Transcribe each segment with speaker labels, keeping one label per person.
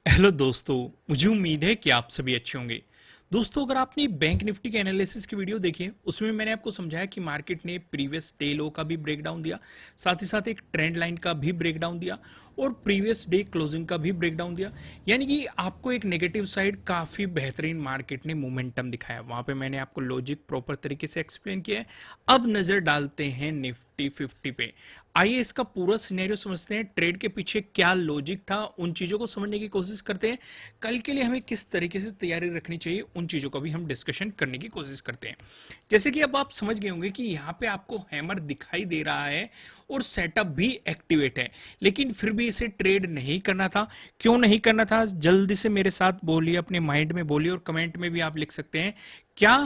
Speaker 1: Hello दोस्तों। मुझे उम्मीद है कि आप सभी अच्छे होंगे। दोस्तों, अगर आपने बैंक निफ्टी के एनालिसिस की वीडियो देखी है, उसमें मैंने आपको समझाया कि मार्केट ने प्रीवियस डे लो का भी ब्रेकडाउन दिया, साथ ही साथ एक ट्रेंड लाइन का भी ब्रेकडाउन दिया और प्रीवियस डे क्लोजिंग का भी ब्रेकडाउन दिया। यानी कि आपको एक नेगेटिव साइड काफ़ी बेहतरीन मार्केट ने मोमेंटम दिखाया। वहां पे मैंने आपको लॉजिक प्रॉपर तरीके से एक्सप्लेन किया है। अब नज़र डालते हैं निफ्टी 50 पे। आइए इसका पूरा सिनेरियो समझते हैं, ट्रेड के पीछे क्या लॉजिक था, उन चीज़ों को समझने की कोशिश करते हैं। कल के लिए हमें किस तरीके से तैयारी रखनी चाहिए, उन चीज़ों का भी हम डिस्कशन करने की कोशिश करते हैं। जैसे कि अब आप समझ गए होंगे कि यहाँ पे आपको हैमर दिखाई दे रहा है और सेटअप भी एक्टिवेट है, लेकिन फिर भी इसे ट्रेड नहीं करना था। क्यों नहीं करना था, जल्दी से मेरे साथ बोलिए, अपने माइंड में बोलिए और कमेंट में भी आप लिख सकते हैं। क्या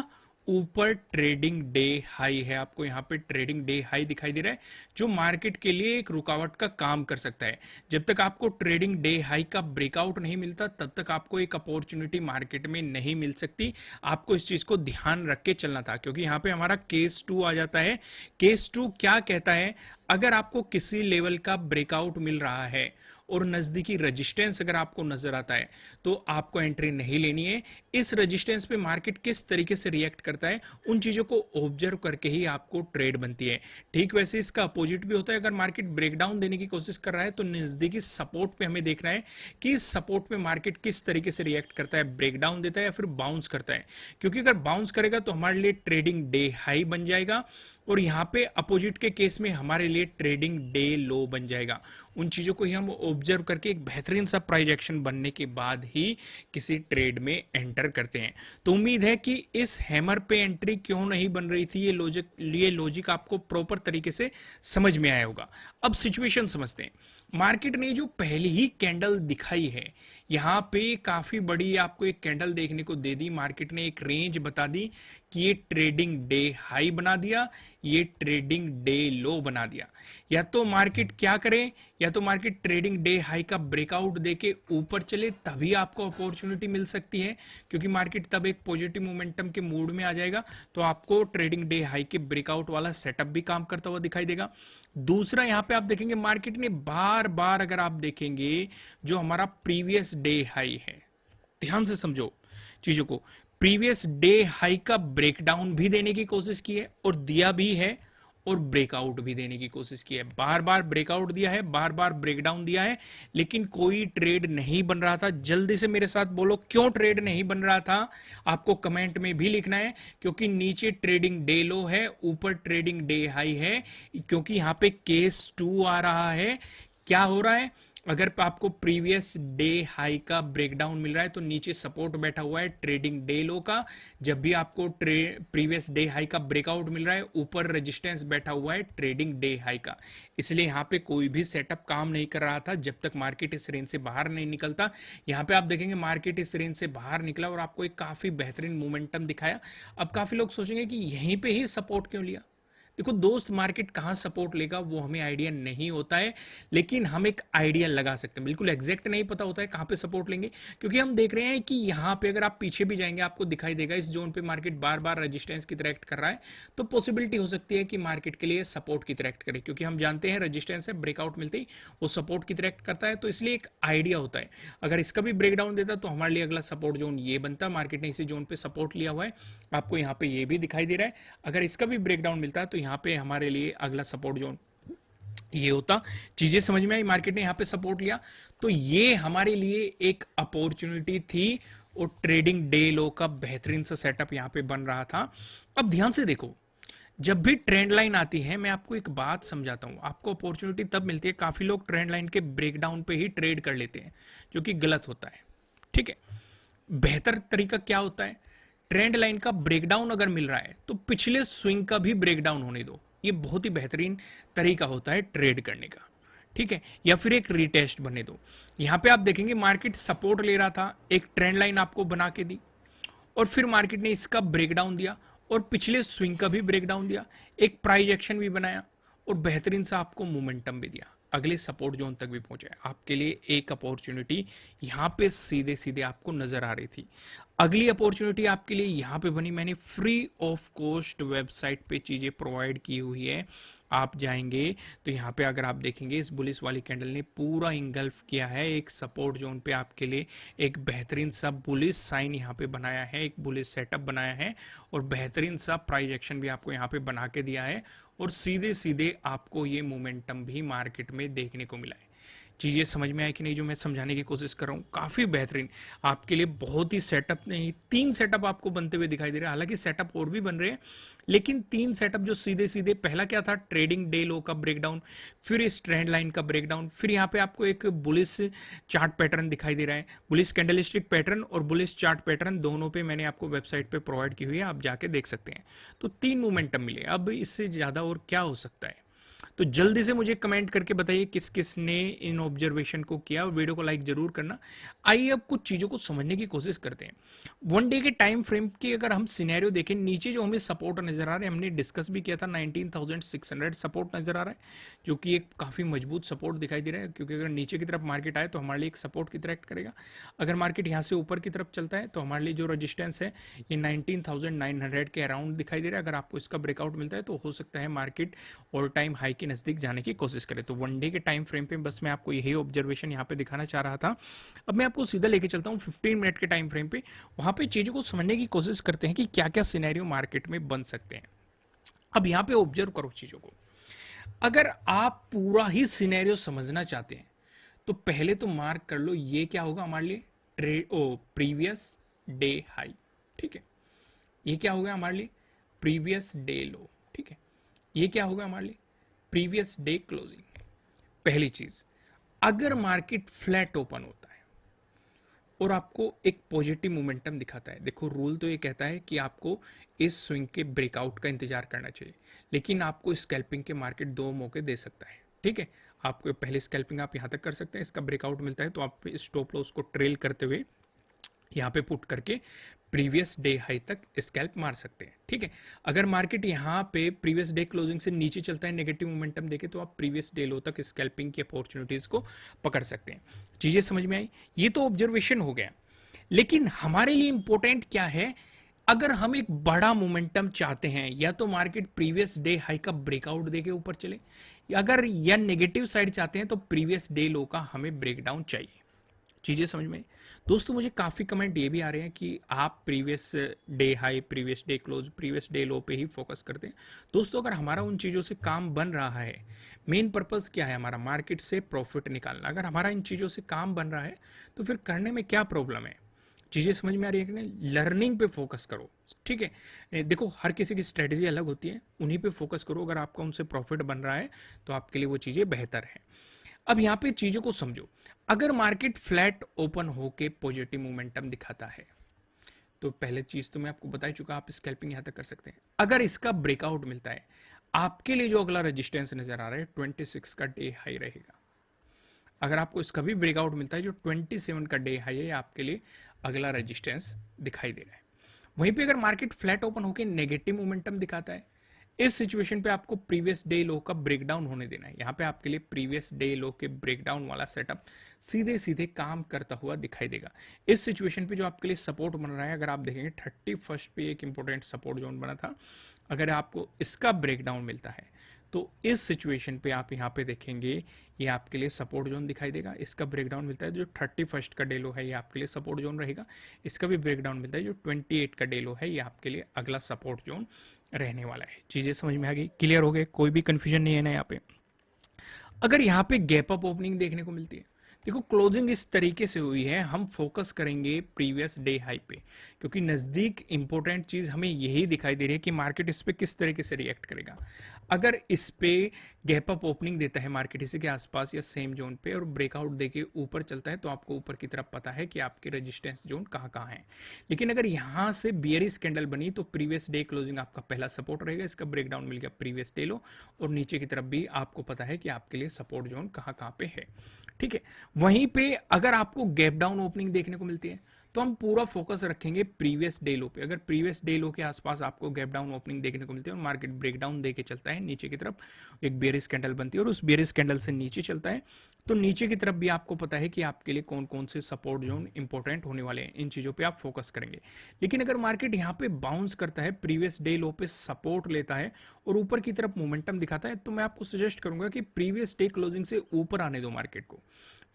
Speaker 1: ऊपर ट्रेडिंग डे हाई है, आपको यहां पे ट्रेडिंग डे हाई दिखाई दे रहा है, जो मार्केट के लिए एक रुकावट का काम कर सकता है। जब तक आपको ट्रेडिंग डे हाई का ब्रेकआउट नहीं मिलता, तब तक आपको एक अपॉर्चुनिटी मार्केट में नहीं मिल सकती। आपको इस चीज को ध्यान रख के चलना था, क्योंकि यहां पे हमारा केस 2 आ जाता है। केस 2 क्या कहता है, अगर आपको किसी लेवल का ब्रेकआउट मिल रहा है और नजदीकी रेजिस्टेंस अगर आपको नजर आता है, तो आपको एंट्री नहीं लेनी है। इस रेजिस्टेंस पे मार्केट किस तरीके से रिएक्ट करता है, उन चीजों को ऑब्जर्व करके ही आपको ट्रेड बनती है। ठीक वैसे इसका अपोजिट भी होता है। अगर मार्केट ब्रेकडाउन देने की कोशिश कर रहा है, तो नजदीकी सपोर्ट पे हमें देखना है कि इस सपोर्ट पे मार्केट किस तरीके से रिएक्ट करता है, ब्रेकडाउन देता है या फिर बाउंस करता है। क्योंकि अगर बाउंस करेगा तो हमारे लिए ट्रेडिंग डे हाई बन जाएगा, और यहां पे अपोजिट के केस में हमारे लिए ट्रेडिंग डे लो बन जाएगा। उन चीजों को ही हम ऑब्जर्व करके एक बेहतरीन सा प्राइस एक्शन बनने के बाद ही किसी ट्रेड में एंटर करते हैं। तो उम्मीद है कि इस हैमर पे एंट्री क्यों नहीं बन रही थी, ये लॉजिक आपको प्रॉपर तरीके से समझ में आया होगा। अब सिचुएशन समझते हैं। मार्केट ने जो पहली ही कैंडल दिखाई है, यहां पे काफी बड़ी आपको एक कैंडल देखने को दे दी। मार्केट ने एक रेंज बता दी कि ये ट्रेडिंग डे हाई बना दिया, ये ट्रेडिंग डे लो बना दिया। या तो मार्केट क्या करे, या तो मार्केट ट्रेडिंग डे हाई का ब्रेकआउट देके ऊपर चले, तभी आपको अपॉर्चुनिटी मिल सकती है, क्योंकि मार्केट तब एक पॉजिटिव मोमेंटम के मूड में आ जाएगा। तो आपको ट्रेडिंग डे हाई के ब्रेकआउट वाला सेटअप भी काम करता हुआ दिखाई देगा। दूसरा, यहां पे आप देखेंगे मार्केट ने बार बार, अगर आप देखेंगे, जो हमारा प्रीवियस डे हाई है, ध्यान से समझो चीजों को, प्रीवियस डे हाई का ब्रेकडाउन भी देने की कोशिश की है और दिया भी है, और ब्रेकआउट भी देने की कोशिश की है। बार बार ब्रेकआउट दिया है, बार बार ब्रेकडाउन दिया है, लेकिन कोई ट्रेड नहीं बन रहा था। जल्दी से मेरे साथ बोलो, क्यों ट्रेड नहीं बन रहा था, आपको कमेंट में भी लिखना है। क्योंकि नीचे ट्रेडिंग डे लो है, ऊपर ट्रेडिंग डे हाई है, क्योंकि यहां पे केस 2 आ रहा है। क्या हो रहा है, अगर आपको प्रीवियस डे हाई का ब्रेकडाउन मिल रहा है, तो नीचे सपोर्ट बैठा हुआ है ट्रेडिंग डे लो का। जब भी आपको प्रीवियस डे हाई का ब्रेकआउट मिल रहा है, ऊपर रेजिस्टेंस बैठा हुआ है ट्रेडिंग डे हाई का। इसलिए यहां पे कोई भी सेटअप काम नहीं कर रहा था जब तक मार्केट इस रेंज से बाहर नहीं निकलता। यहां पे आप देखेंगे मार्केट इस रेंज से बाहर निकला और आपको एक काफी बेहतरीन मोमेंटम दिखाया। अब काफी लोग सोचेंगे कि यहीं पे ही सपोर्ट क्यों लिया। देखो दोस्त, मार्केट कहां सपोर्ट लेगा वो हमें आइडिया नहीं होता है, लेकिन हम एक आइडिया लगा सकते हैं। बिल्कुल एग्जैक्ट नहीं पता होता है कहां पे सपोर्ट लेंगे, क्योंकि हम देख रहे हैं कि यहां पे अगर आप पीछे भी जाएंगे, आपको दिखाई देगा इस जोन पे मार्केट बार बार रेजिस्टेंस की तरह एक्ट कर रहा है। तो पॉसिबिलिटी हो सकती है कि मार्केट के लिए सपोर्ट की तरह एक्ट करे, क्योंकि हम जानते हैं रेजिस्टेंस है, ब्रेकआउट मिलते ही वो सपोर्ट की तरह एक्ट करता है। तो इसलिए एक आइडिया होता है। अगर इसका भी ब्रेकडाउन देता तो हमारे लिए अगला सपोर्ट जोन ये बनता। मार्केट ने इसी जोन पे सपोर्ट लिया हुआ है, आपको यहाँ पे ये भी दिखाई दे रहा है। अगर इसका भी ब्रेकडाउन मिलता है तो यहाँ पे हमारे लिए अगला सपोर्ट जोन ये होता। चीजें समझ में आई, मार्केट ने यहाँ पे सपोर्ट लिया, तो ये हमारे लिए एक अपॉर्चुनिटी थी और ट्रेडिंग डे लो का बेहतरीन सा सेटअप यहाँ पे बन रहा था। अब ध्यान से देखो, जब भी ट्रेंड लाइन आती है, मैं आपको एक बात समझाता हूं, आपको अपॉर्चुनिटी तब मिलती है, काफी लोग ट्रेंड लाइन के ब्रेकडाउन पे ही ट्रेड कर लेते हैं, जो कि गलत होता है। ठीक है, बेहतर तरीका क्या होता है, ट्रेंड लाइन का ब्रेकडाउन अगर मिल रहा है तो पिछले स्विंग का भी ब्रेकडाउन होने दो। ये बहुत ही बेहतरीन तरीका होता है ट्रेड करने का। ठीक है, या फिर एक रीटेस्ट बने दो। यहां पे आप देखेंगे मार्केट सपोर्ट ले रहा था, एक ट्रेंड लाइन आपको बना के दी, और फिर मार्केट ने इसका ब्रेकडाउन दिया और पिछले स्विंग का भी ब्रेकडाउन दिया, एक प्राइस एक्शन भी बनाया और बेहतरीन सा आपको मोमेंटम भी दिया, अगले सपोर्ट जोन तक भी पहुंचा। आपके लिए एक अपॉर्चुनिटी यहां पे सीधे सीधे आपको नजर आ रही थी। अगली अपॉर्चुनिटी आपके लिए यहाँ पे बनी, मैंने फ्री ऑफ कॉस्ट वेबसाइट पे चीज़ें प्रोवाइड की हुई है। आप जाएंगे तो यहाँ पे अगर आप देखेंगे इस बुलिस वाली कैंडल ने पूरा इंगल्फ किया है एक सपोर्ट जोन पे आपके लिए एक बेहतरीन सा बुलिस साइन यहाँ पे बनाया है, एक बुलिस सेटअप बनाया है और बेहतरीन सा प्राइस एक्शन भी आपको यहाँ पे बना के दिया है और सीधे सीधे आपको ये मोमेंटम भी मार्केट में देखने को मिला है। चीज़ें समझ में आई कि नहीं जो मैं समझाने की कोशिश कर रहा हूँ? काफ़ी बेहतरीन आपके लिए, बहुत ही सेटअप नहीं, 3 सेटअप आपको बनते हुए दिखाई दे रहे हैं। हालांकि सेटअप और भी बन रहे हैं लेकिन 3 सेटअप जो सीधे सीधे, पहला क्या था, ट्रेडिंग डे लो का ब्रेकडाउन, फिर इस ट्रेंड लाइन का ब्रेकडाउन, फिर यहाँ पे आपको एक बुलिस चार्ट पैटर्न दिखाई दे रहा है। बुलिस कैंडलस्टिक पैटर्न और बुलिस चार्ट पैटर्न दोनों पे मैंने आपको वेबसाइट पे प्रोवाइड की हुई है, आप जाके देख सकते हैं। तो 3 मोमेंटम मिले, अब इससे ज़्यादा और क्या हो सकता है? तो जल्दी से मुझे कमेंट करके बताइए किस किस ने इन ऑब्जर्वेशन को किया और वीडियो को लाइक जरूर करना। आइए अब कुछ चीजों को समझने की कोशिश करते हैं। वन डे के टाइम फ्रेम की अगर हम सिनेरियो देखें, नीचे जो हमें सपोर्ट नजर आ रहा है, हमने डिस्कस भी किया था, 19,600 सपोर्ट नजर आ रहा है, जो कि एक काफी मजबूत सपोर्ट दिखाई दे रहा है, क्योंकि अगर नीचे की तरफ मार्केट आए तो हमारे लिए एक सपोर्ट की तरह एक्ट करेगा। अगर मार्केट यहाँ से ऊपर की तरफ चलता है तो हमारे लिए जो रजिस्टेंस है ये 19,900 के अराउंड दिखाई दे रहा है। अगर आपको इसका ब्रेकआउट मिलता है तो हो सकता है मार्केट ऑल टाइम हाई के नजदीक जाने की कोशिश करें। तो वन डे के टाइम फ्रेम पे बस मैं आपको यही ऑब्जर्वेशन यहाँ पे दिखाना चाह रहा था। अब मैं आपको सीधा लेके चलता हूँ 15 मिनट के टाइम फ्रेम पे, वहां पे चीजों को समझने की कोशिश करते हैं कि क्या क्या सिनेरियो मार्केट में बन सकते हैं। अब यहाँ पे ऑब्जर्व करो चीजों को। अगर आप पूरा ही सिनेरियो समझना चाहते हैं तो पहले तो मार्क कर लो ये क्या होगा हमारे लिए, प्रीवियस डे हाई। ठीक है, ये क्या होगा हमारे लिए, प्रीवियस डे लो। ठीक है, ये क्या होगा हमारे लिए, प्रीवियस डे क्लोजिंग। पहली चीज, अगर मार्केट फ्लैट ओपन होता है और आपको एक पॉजिटिव मोमेंटम दिखाता है, देखो रूल तो ये कहता है कि आपको इस स्विंग के ब्रेकआउट का इंतजार करना चाहिए, लेकिन आपको स्कैल्पिंग के मार्केट 2 मौके दे सकता है। ठीक है, आपको पहले स्कैल्पिंग आप यहां तक कर सकते हैं, इसका ब्रेकआउट मिलता है तो आप स्टॉप लॉस को ट्रेल करते हुए यहाँ पे पुट करके प्रीवियस डे हाई तक स्कैल्प मार सकते हैं। ठीक है, अगर मार्केट यहाँ पे प्रीवियस डे क्लोजिंग से नीचे चलता है नेगेटिव मोमेंटम देके तो आप प्रीवियस डे लो तक स्कैल्पिंग की अपॉर्चुनिटीज को पकड़ सकते हैं। चीजें समझ में आई? ये तो ऑब्जर्वेशन हो गया, लेकिन हमारे लिए इंपॉर्टेंट क्या है, अगर हम एक बड़ा मोमेंटम चाहते हैं या तो मार्केट प्रीवियस डे हाई का ब्रेकआउट देके ऊपर चले, अगर या नेगेटिव साइड चाहते हैं तो प्रीवियस डे लो का हमें ब्रेकडाउन चाहिए। चीजें समझ में? दोस्तों मुझे काफी कमेंट ये भी आ रहे हैं कि आप previous day high, previous day close, previous day लो पे ही फोकस करते हैं। दोस्तों अगर हमारा उन चीजों से काम बन रहा है, मेन पर्पस क्या है हमारा, मार्केट से प्रॉफिट निकालना, अगर हमारा इन चीजों से काम बन रहा है तो फिर करने में क्या प्रॉब्लम है? चीजें समझ में आ रही है कि नहीं? लर्निंग पे फोकस करो। ठीक है, देखो हर किसी की स्ट्रेटेजी अलग होती है, उन्हीं पे फोकस करो। अगर आपका उनसे प्रॉफिट बन रहा है तो आपके लिए वो चीजें बेहतर है। अब यहाँ पे चीजों को समझो, अगर मार्केट फ्लैट ओपन होके पॉजिटिव मोमेंटम दिखाता है तो पहले चीज तो मैं आपको बता चुका, आप स्कैल्पिंग यहां तक कर सकते हैं। अगर इसका ब्रेकआउट मिलता है, आपके लिए जो अगला रेजिस्टेंस नजर आ रहा है 26 का डे हाई रहेगा। अगर आपको इसका भी ब्रेकआउट मिलता है, जो 27 का डे हाई है, आपके लिए अगला रेजिस्टेंस दिखाई दे रहा है। वहीं पे अगर मार्केट फ्लैट ओपन होकर नेगेटिव मोमेंटम दिखाता है, इस सिचुएशन पे आपको प्रीवियस डे लो का ब्रेकडाउन होने देना है। यहाँ पे आपके लिए प्रीवियस डे लो के ब्रेकडाउन वाला सेटअप सीधे सीधे काम करता हुआ दिखाई देगा। इस सिचुएशन पे जो आपके लिए सपोर्ट बन रहा है, अगर आप देखेंगे 31 पे एक इंपॉर्टेंट सपोर्ट जोन बना था, अगर आपको इसका ब्रेकडाउन मिलता है तो इस सिचुएशन पे आप यहाँ पे देखेंगे ये आपके लिए सपोर्ट जोन दिखाई देगा। इसका ब्रेकडाउन मिलता है जो 31 का डेलो है, ये आपके लिए सपोर्ट जोन रहेगा। इसका भी ब्रेकडाउन मिलता है जो 28 का डेलो है, ये आपके लिए अगला सपोर्ट जोन रहने वाला है। चीजें समझ में आ गई? क्लियर हो गए? कोई भी कंफ्यूजन नहीं है ना यहाँ पे? अगर यहाँ पे गैप अप ओपनिंग देखने को मिलती है, देखो क्लोजिंग इस तरीके से हुई है, हम फोकस करेंगे प्रीवियस डे हाई पे, क्योंकि नजदीक इंपॉर्टेंट चीज हमें यही दिखाई दे रही है कि मार्केट इस पे किस तरीके से रिएक्ट करेगा। अगर इस पे गैप अप ओपनिंग देता है मार्केट इसी के आसपास या सेम जोन पे और ब्रेकआउट देके ऊपर चलता है तो आपको ऊपर की तरफ पता है कि आपके रेजिस्टेंस जोन कहाँ कहाँ है। लेकिन अगर यहाँ से बियरिश कैंडल बनी तो प्रीवियस डे क्लोजिंग आपका पहला सपोर्ट रहेगा, इसका ब्रेकडाउन मिल गया प्रीवियस डे लो, और नीचे की तरफ भी आपको पता है कि आपके लिए सपोर्ट जोन कहाँ कहाँ पे है। ठीक है, वहीं पे अगर आपको गैप डाउन ओपनिंग देखने को मिलती है तो हम पूरा फोकस रखेंगे प्रीवियस डे लो पे। अगर प्रीवियस डे लो के आसपास आपको गैप डाउन ओपनिंग देखने को मिलती है और मार्केट ब्रेकडाउन दे के चलता है नीचे की तरफ, एक बेयरिश कैंडल बनती है और उस बेयरिश कैंडल से नीचे चलता है, तो नीचे की तरफ भी आपको पता है कि आपके लिए कौन कौन से सपोर्ट जोन इंपॉर्टेंट होने वाले हैं, इन चीज़ों पे आप फोकस करेंगे। लेकिन अगर मार्केट यहाँ पे बाउंस करता है, प्रीवियस डे लो पे सपोर्ट लेता है और ऊपर की तरफ मोमेंटम दिखाता है, तो मैं आपको सजेस्ट करूंगा कि प्रीवियस डे क्लोजिंग से ऊपर आने दो मार्केट को।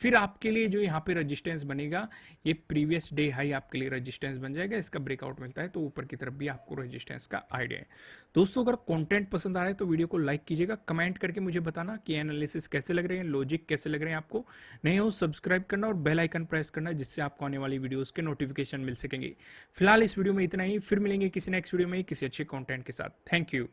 Speaker 1: फिर आपके लिए जो यहाँ पे रेजिस्टेंस बनेगा, ये प्रीवियस डे हाई आपके लिए रेजिस्टेंस बन जाएगा। इसका ब्रेकआउट मिलता है तो ऊपर की तरफ भी आपको रेजिस्टेंस का आइडिया है। दोस्तों अगर कंटेंट पसंद आ रहा है तो वीडियो को लाइक कीजिएगा, कमेंट करके मुझे बताना कि एनालिसिस कैसे लग रहे हैं, लॉजिक कैसे लग रहे हैं आपको। नए हो सब्सक्राइब करना और बेल आइकन प्रेस करना, जिससे आपको आने वाली वीडियोस के नोटिफिकेशन मिल सकेंगे। फिलहाल इस वीडियो में इतना ही, फिर मिलेंगे किसी नेक्स्ट वीडियो में किसी अच्छे कंटेंट के साथ। Thank you.